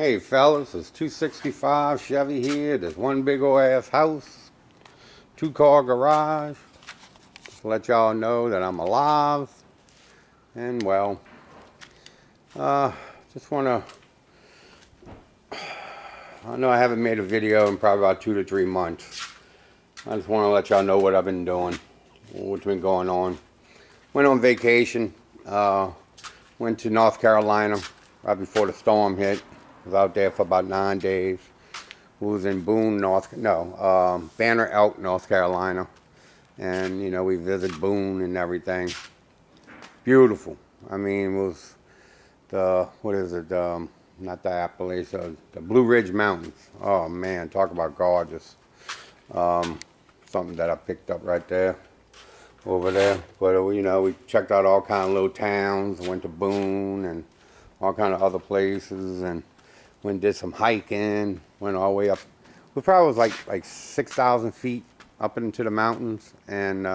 Hey fellas, it's 265 Chevy here. There's one big ol' ass house, 2-car garage. Just to let y'all know that I'm alive. And well, just wanna, I know I haven't made a video in probably about 2 to 3 months. I just wanna let y'all know what I've been doing, what's been going on. Went on vacation, went to North Carolina right before the storm hit. Was out there for about 9 days. We was in Banner Elk, North Carolina. And, you know, we visited Boone and everything. Beautiful. I mean, it was not the Appalachian, the Blue Ridge Mountains. Oh, man, talk about gorgeous. Something that I picked up right there, over there. But, you know, we checked out all kind of little towns, went to Boone and all kind of other places, and went and did some hiking, went all the way up. We probably was like 6,000 feet up into the mountains, and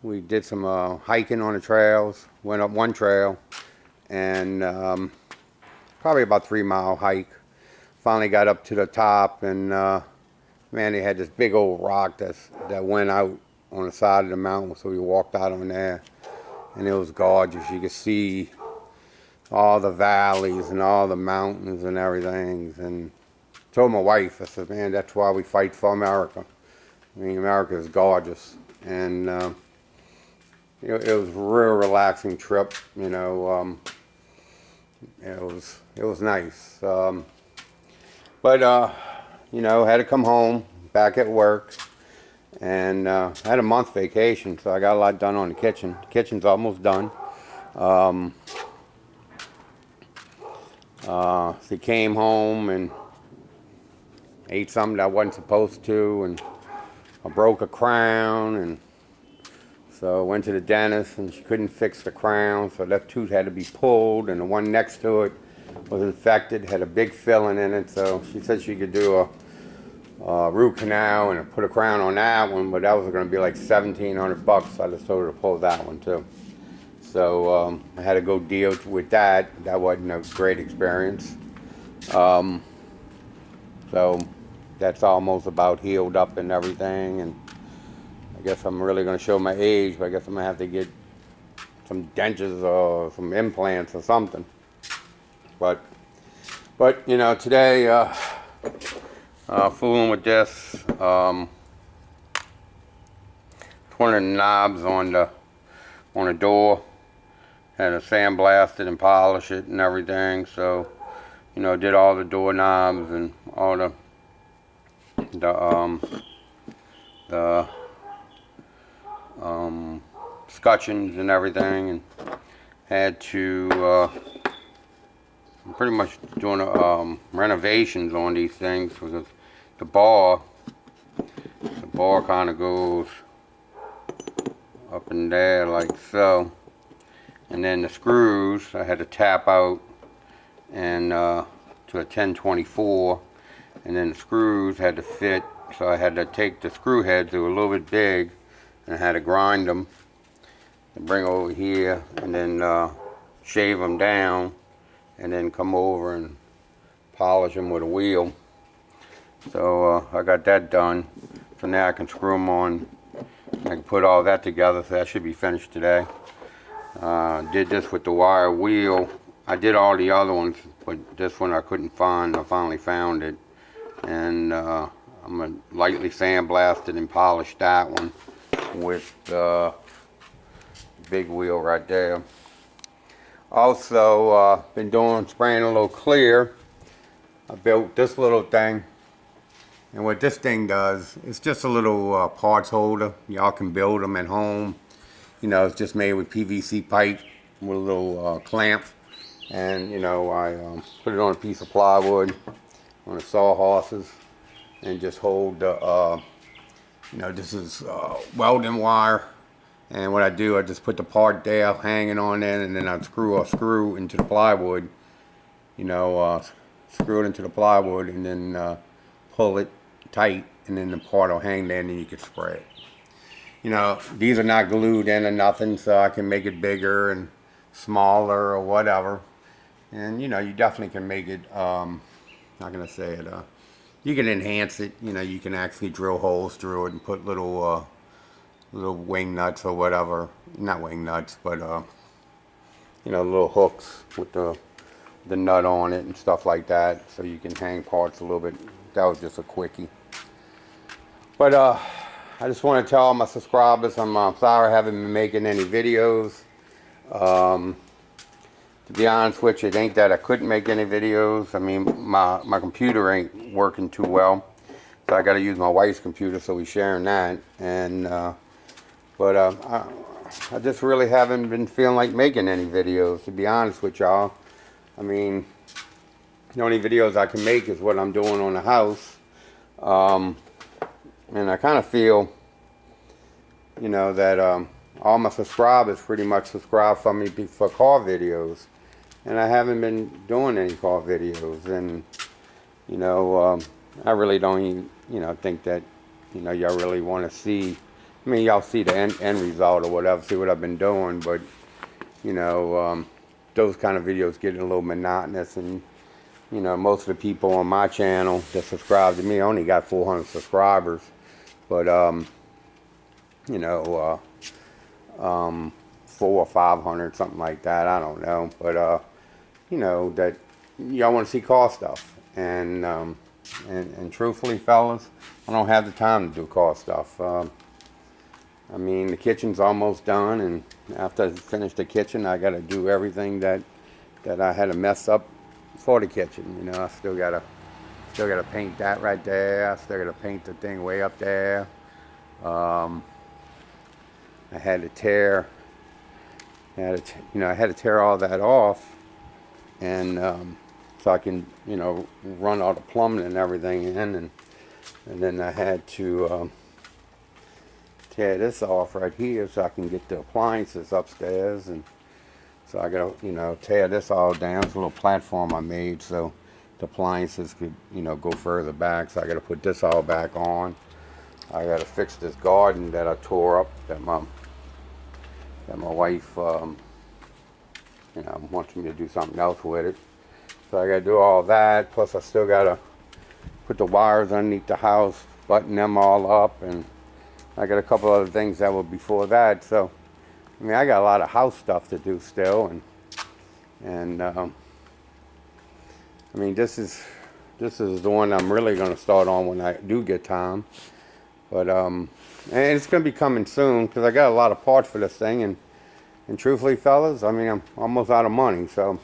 we did some hiking on the trails. Went up one trail, and probably about 3-mile hike. Finally got up to the top, and man, they had this big old rock that went out on the side of the mountain. So we walked out on there, and it was gorgeous. You could see all the valleys and all the mountains and everything. And told my wife, I said, man, that's why we fight for America. I mean, America is gorgeous. And you know, it was a real relaxing trip. You know, it was nice. But you know, had to come home, back at work, and had a month vacation, so I got a lot done on the kitchen. The kitchen's almost done. So came home and ate something that I wasn't supposed to, and I broke a crown, and so I went to the dentist, and she couldn't fix the crown, so that tooth had to be pulled, and the one next to it was infected, had a big filling in it, so she said she could do a root canal and put a crown on that one, but that was going to be like $1,700, so I just told her to pull that one too. So I had to go deal with that. That wasn't a great experience. So that's almost about healed up and everything. And I guess I'm really going to show my age, but I guess I'm going to have to get some dentures or some implants or something. But you know, today, fooling with this, one of the knobs on the door. Had to sandblast it and polish it and everything. So, you know, did all the doorknobs and all the scutcheons and everything, and had to pretty much doing renovations on these things, because the bar kind of goes up and there like so. And then the screws I had to tap out and to a 1024, and then the screws had to fit, so I had to take the screw heads, they were a little bit big, and I had to grind them and bring over here, and then shave them down, and then come over and polish them with a wheel. So I got that done, so now I can screw them on. I can put all that together, so that should be finished today. Did this with the wire wheel. I did all the other ones, but this one I couldn't find. I finally found it, and I'm gonna lightly sandblast it and polish that one with the big wheel right there. Also, been spraying a little clear. I built this little thing, and what this thing does, it's just a little parts holder. Y'all can build them at home. You know, it's just made with PVC pipe with a little clamp, and you know, I put it on a piece of plywood on the sawhorses, and just hold the you know, this is welding wire, and what I do, I just put the part there hanging on there, and then I screw a screw into the plywood, you know, screw it into the plywood, and then pull it tight, and then the part will hang there, and then you can spray it. You know, these are not glued in or nothing, so I can make it bigger and smaller or whatever. And you know, you definitely can make it, how can I say it, you can enhance it. You know, you can actually drill holes through it and put little wing nuts or whatever, not wing nuts, but you know, little hooks with the nut on it and stuff like that, so you can hang parts a little bit. That was just a quickie. But I just want to tell all my subscribers I'm sorry I haven't been making any videos. To be honest with you, it ain't that I couldn't make any videos. I mean, my computer ain't working too well, so I got to use my wife's computer, so we're sharing that. And but I just really haven't been feeling like making any videos, to be honest with y'all. I mean, the only videos I can make is what I'm doing on the house. And I kind of feel, you know, that all my subscribers pretty much subscribe for me for car videos. And I haven't been doing any car videos. And, you know, I really don't even, you know, think that, you know, y'all really want to see. I mean, y'all see the end result or whatever, see what I've been doing. But, you know, those kind of videos get a little monotonous. And, you know, most of the people on my channel that subscribe to me only got 400 subscribers. But, you know, 400 or 500, something like that, I don't know. But, you know, that y'all want to see car stuff. And truthfully, fellas, I don't have the time to do car stuff. I mean, the kitchen's almost done, and after I finish the kitchen, I got to do everything that I had to mess up for the kitchen. You know, I still gotta paint that right there. I still gotta paint the thing way up there. I had to tear all that off, and so I can, you know, run all the plumbing and everything in, and then I had to tear this off right here so I can get the appliances upstairs. And so I gotta, you know, tear this all down. It's a little platform I made so the appliances could, you know, go further back. So I gotta put this all back on. I gotta fix this garden that I tore up, that my wife, you know, wants me to do something else with it. So I gotta do all that. Plus I still gotta put the wires underneath the house, button them all up, and I got a couple other things that were before that. So I mean, I got a lot of house stuff to do still, and I mean, this is the one I'm really going to start on when I do get time. But and it's going to be coming soon because I got a lot of parts for this thing, and truthfully, fellas, I mean, I'm almost out of money. So,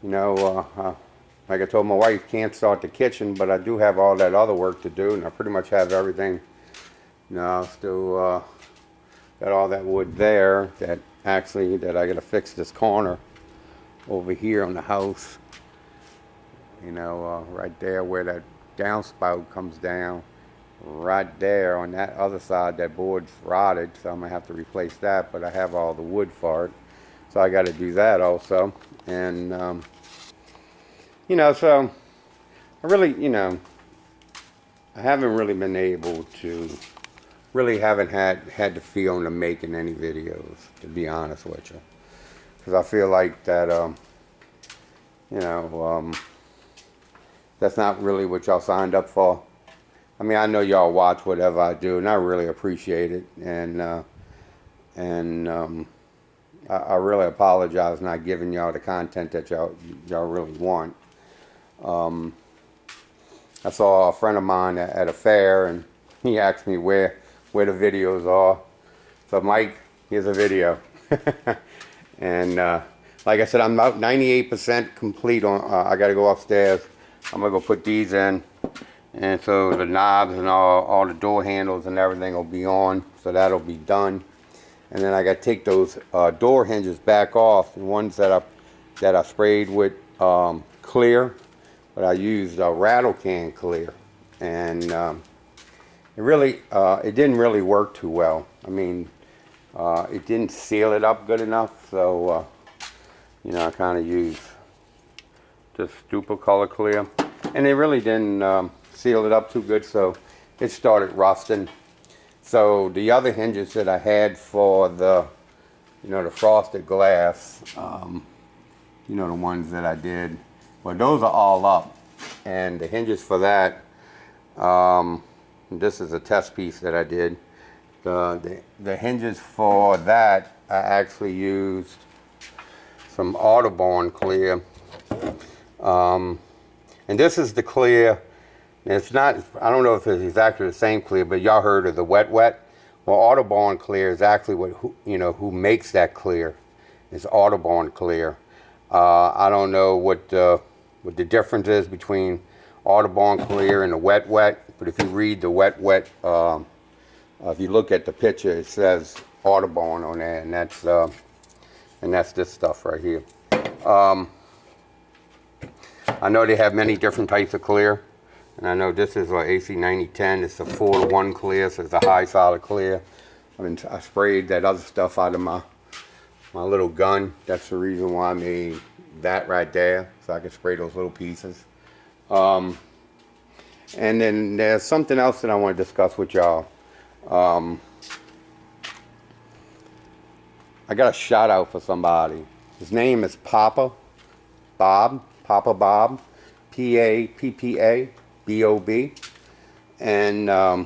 you know, like I told my wife, can't start the kitchen, but I do have all that other work to do, and I pretty much have everything. You know, I still got all that wood there that I got to fix this corner over here on the house. You know, right there where that downspout comes down, right there on that other side, that board's rotted, so I'm gonna have to replace that. But I have all the wood for it, so I got to do that also. And you know, so I really, you know, I haven't really been able to. Really haven't had the feeling of making any videos, to be honest with you, because I feel like that, you know, that's not really what y'all signed up for. I mean, I know y'all watch whatever I do, and I really appreciate it, and I really apologize not giving y'all the content that y'all really want. I saw a friend of mine at a fair, and he asked me where the videos are. So Mike, here's a video. And like I said, I'm about 98% complete on, I gotta go upstairs. I'm gonna go put these in. And so the knobs and all the door handles and everything will be on. So that'll be done. And then I gotta take those door hinges back off. The ones that I sprayed with clear, but I used rattle can clear. And it didn't really work too well. I mean, it didn't seal it up good enough, so you know, I kind of used just stupid color clear, and it really didn't seal it up too good, so it started rusting. So the other hinges that I had for the, you know, the frosted glass, you you know, the ones that I did. Well, those are all up, and the hinges for that, this is a test piece that I did. The hinges for that, I actually used some Audubon clear, and this is the clear. It's not, I don't know if it's exactly the same clear, but y'all heard of the wet. Well, Audubon clear is actually who makes that clear. It's Audubon clear. I don't know what the difference is between Audubon clear and the wet, but if you read the wet, if you look at the picture, it says Audubon on there, and that's this stuff right here. I know they have many different types of clear, and I know this is AC 9010. It's a 4-to-1 clear, so it's a high solid clear. I sprayed that other stuff out of my little gun. That's the reason why I made that right there, so I could spray those little pieces. And then there's something else that I want to discuss with y'all. I got a shout out for somebody. His name is Pappa Bob, Pappa-Bob, and I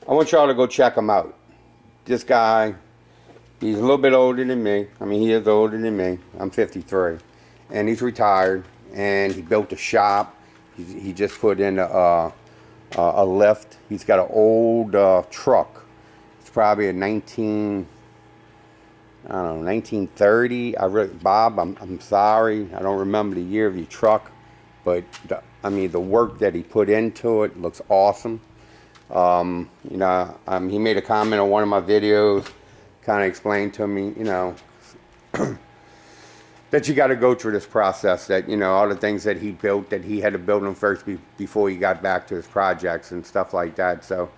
want y'all to go check him out. This guy, he's a little bit older than me. I mean, he is older than me. I'm 53, and he's retired, and he built a shop. He just put in a lift. He's got an old truck. It's probably a 1930. Bob, I'm sorry, I don't remember the year of your truck, but the work that he put into it looks awesome. He made a comment on one of my videos, kind of explained to me, that you got to go through this process, that, all the things that he built, that he had to build them first before he got back to his projects and stuff like that. So,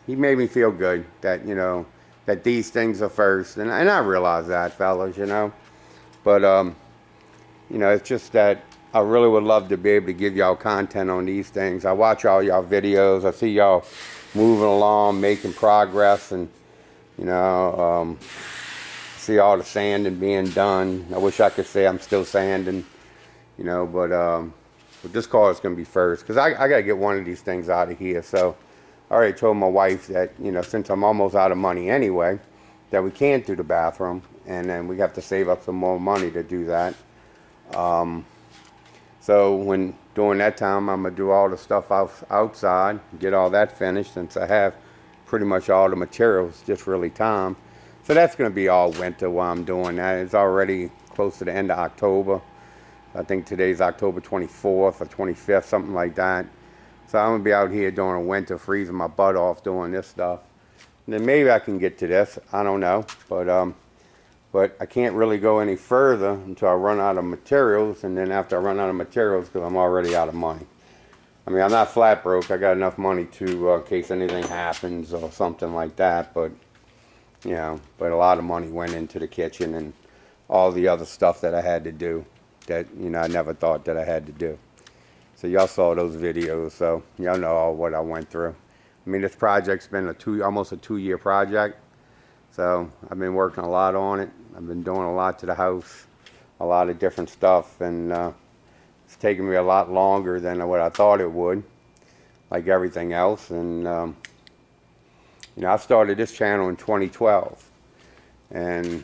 he made me feel good that, that these things are first. And I realize that, fellas, But, it's just that I really would love to be able to give y'all content on these things. I watch all y'all videos. I see y'all moving along, making progress, and, see all the sanding being done. I wish I could say I'm still sanding, but this car is going to be first, because I got to get one of these things out of here. So I already told my wife that, since I'm almost out of money anyway, that we can't do the bathroom, and then we have to save up some more money to do that. So when during that time, I'm going to do all the stuff outside, get all that finished, since I have pretty much all the materials, just really time. So that's going to be all winter while I'm doing that. It's already close to the end of October. I think today's October 24th or 25th, something like that. So I'm going to be out here during the winter, freezing my butt off doing this stuff. And then maybe I can get to this. I don't know. But I can't really go any further until I run out of materials. And then after I run out of materials, because I'm already out of money. I mean, I'm not flat broke. I got enough money to, in case anything happens or something like that. But a lot of money went into the kitchen and all the other stuff that I had to do that, I never thought that I had to do. So y'all saw those videos, so y'all know all what I went through. I mean, this project's been almost a 2-year project. So I've been working a lot on it. I've been doing a lot to the house, a lot of different stuff, and it's taken me a lot longer than what I thought it would, like everything else. And I started this channel in 2012, and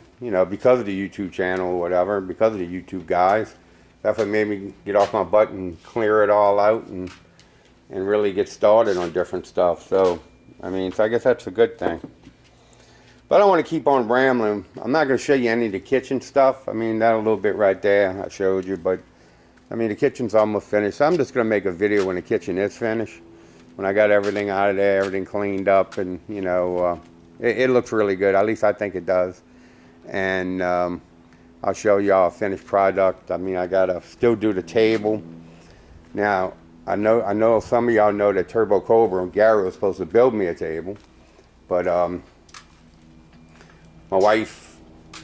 because of the YouTube channel or whatever, because of the YouTube guys, that's what made me get off my butt and clear it all out and really get started on different stuff. So I guess that's a good thing. But I don't want to keep on rambling. I'm not going to show you any of the kitchen stuff. That a little bit right there I showed you, but the kitchen's almost finished. So I'm just going to make a video when the kitchen is finished. When I got everything out of there, everything cleaned up, and it looks really good. At least I think it does. And I'll show y'all a finished product. I gotta still do the table. Now I know some of y'all know that Turbo Cobra and Gary was supposed to build me a table, but my wife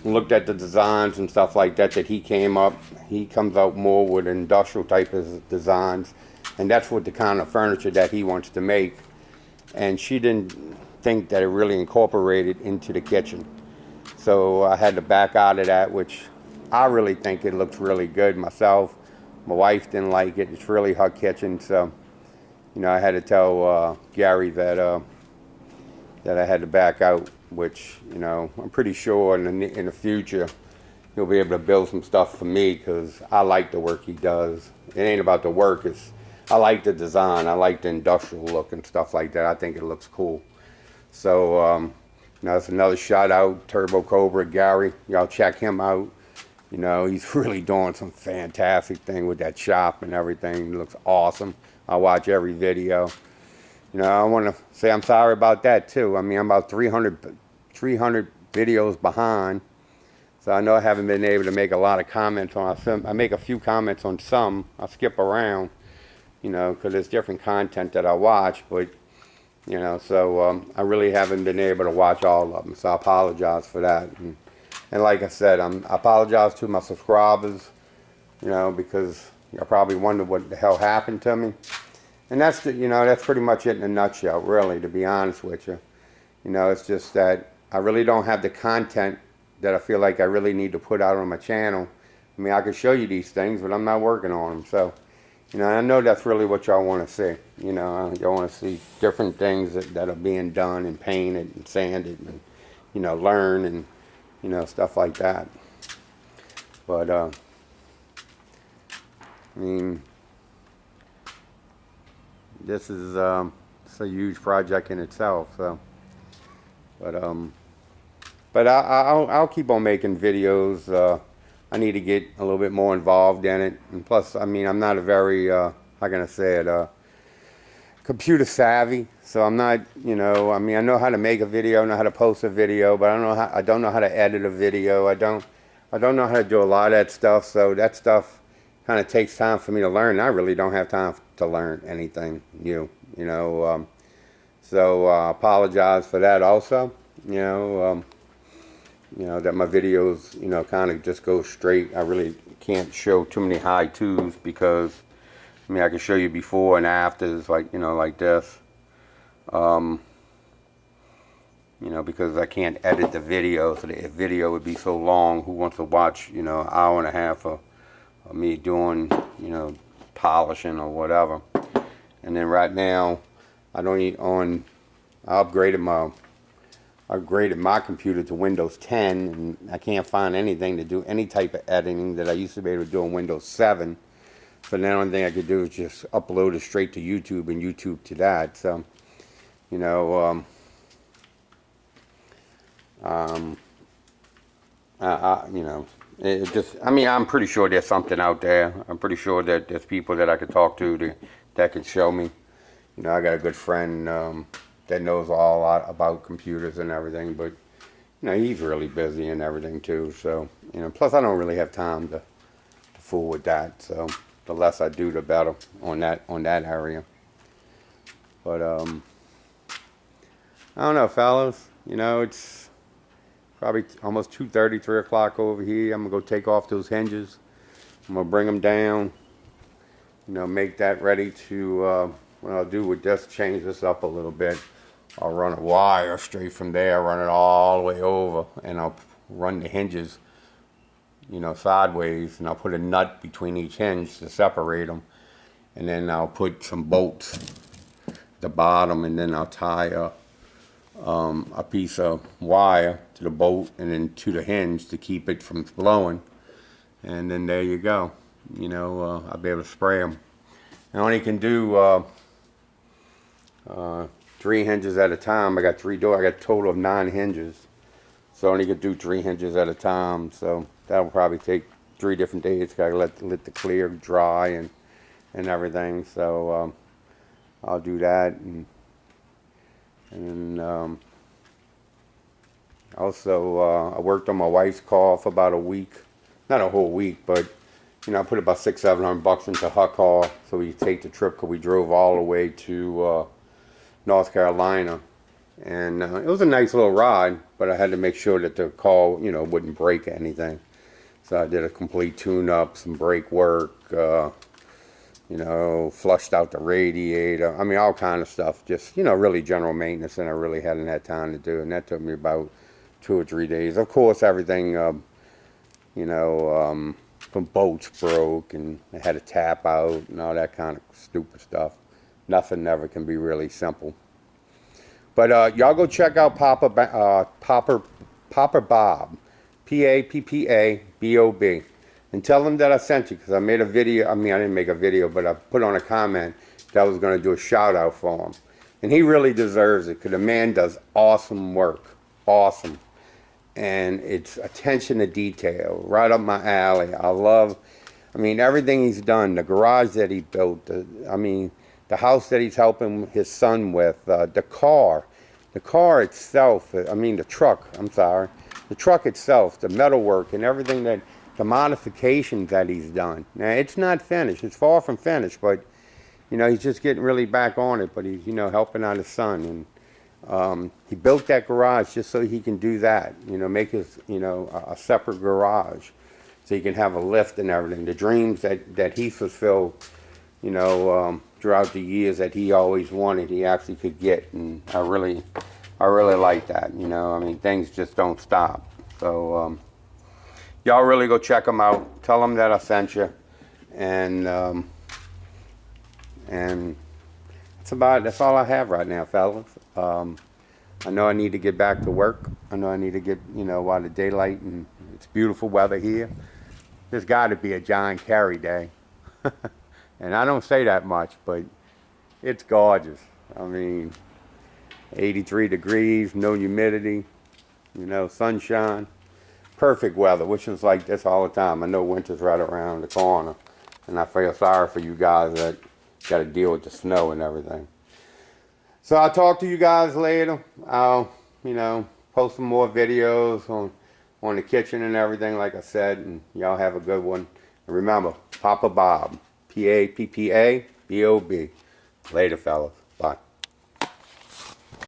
looked at the designs and stuff like that he came up. He comes out more with industrial type of designs. And that's what the kind of furniture that he wants to make. And she didn't think that it really incorporated into the kitchen. So I had to back out of that, which I really think it looks really good myself. My wife didn't like it. It's really her kitchen, so I had to tell Gary that that I had to back out. Which I'm pretty sure in the future he'll be able to build some stuff for me, because I like the work he does. It ain't about the work. I like the design. I like the industrial look and stuff like that. I think it looks cool. So it's another shout out, Turbo Cobra Gary. Y'all check him out. He's really doing some fantastic thing with that shop and everything. It looks awesome. I watch every video. I want to say I'm sorry about that too. I mean, I'm about 300 videos behind. So I know I haven't been able to make a lot of comments on some. I make a few comments on some. I skip around, because there's different content that I watch. But, so I really haven't been able to watch all of them. So I apologize for that. And like I said, I apologize to my subscribers, because I probably wonder what the hell happened to me. And that's that's pretty much it in a nutshell, really, to be honest with you. It's just that I really don't have the content that I feel like I really need to put out on my channel. I mean, I could show you these things, but I'm not working on them. So, I know that's really what y'all want to see. Y'all want to see different things that are being done and painted and sanded and, learn and, stuff like that. But, I mean, this is it's a huge project in itself. So, but I'll keep on making videos. I need to get a little bit more involved in it. And plus, I mean, I'm not a very, how can I say it, computer savvy. So I'm not, I mean, I know how to make a video, I know how to post a video, but I don't know how to edit a video. I don't know how to do a lot of that stuff. So that stuff kind of takes time for me to learn. I really don't have time to learn anything new, So I apologize for that also, that my videos, kind of just go straight. I really can't show too many how-tos, because, I mean, I can show you before and afters, like, like this. Because I can't edit the video, so the video would be so long. Who wants to watch, an hour and a half of me doing, polishing or whatever. And then right now, I upgraded my computer to Windows 10, and I can't find anything to do any type of editing that I used to be able to do on Windows 7. So the only thing I could do is just upload it straight to YouTube and YouTube to that. So, it just, I mean, I'm pretty sure there's something out there. I'm pretty sure that there's people that I could talk to that can show me. I got a good friend that knows a lot about computers and everything, but he's really busy and everything too. So plus I don't really have time to fool with that. So the less I do, the better on that area. But I don't know, fellas. It's probably almost 2:30, 3 o'clock over here. I'm gonna go take off those hinges. I'm gonna bring them down. Make that ready to. What I'll do with this, change this up a little bit. I'll run a wire straight from there, run it all the way over, and I'll run the hinges, sideways, and I'll put a nut between each hinge to separate them, and then I'll put some bolts at the bottom, and then I'll tie a piece of wire to the bolt and then to the hinge to keep it from blowing, and then there you go. I'll be able to spray them. I only can do 3 hinges at a time. I got 3 doors. I got a total of 9 hinges. So I only could do 3 hinges at a time. So that'll probably take 3 different days. Gotta let the clear dry and everything. So I'll do that. And also I worked on my wife's car for about a week. Not a whole week, but I put about $600-700 into her car so we could take the trip, because we drove all the way to North Carolina, and it was a nice little ride, but I had to make sure that the car, wouldn't break anything. So I did a complete tune-up, some brake work, flushed out the radiator. I mean, all kind of stuff. Just, really general maintenance, and I really hadn't had time to do. And that took me about 2 or 3 days. Of course, everything, from boats broke and they had to tap out and all that kind of stupid stuff. Nothing ever can be really simple. But y'all go check out Pappa Bob, Pappa-Bob, and tell him that I sent you, because I made a video. I mean, I didn't make a video, but I put on a comment that I was going to do a shout out for him. And he really deserves it, because the man does awesome work. Awesome. And it's attention to detail, right up my alley. I mean, everything he's done, the garage that he built, the house that he's helping his son with, the car itself, the truck itself, the metalwork and everything, the modifications that he's done. Now, it's not finished. It's far from finished, but, he's just getting really back on it, but he's, helping out his son. And he built that garage just so he can do that, make his, a separate garage so he can have a lift and everything. The dreams that he fulfilled, throughout the years that he always wanted, he actually could get. And I really like that, things just don't stop. So, y'all really go check him out. Tell him that I sent you. And that's all I have right now, fellas. I know I need to get back to work. I know I need to get, while the daylight, and it's beautiful weather here. There's got to be a John Kerry day. And I don't say that much, but it's gorgeous. 83 degrees, no humidity, sunshine. Perfect weather, which is like this all the time. I know winter's right around the corner, and I feel sorry for you guys that got to deal with the snow and everything. So I'll talk to you guys later. I'll, post some more videos on the kitchen and everything, like I said, and y'all have a good one. And remember, Pappa Bob, Pappa-Bob. Later, fellas. Bye.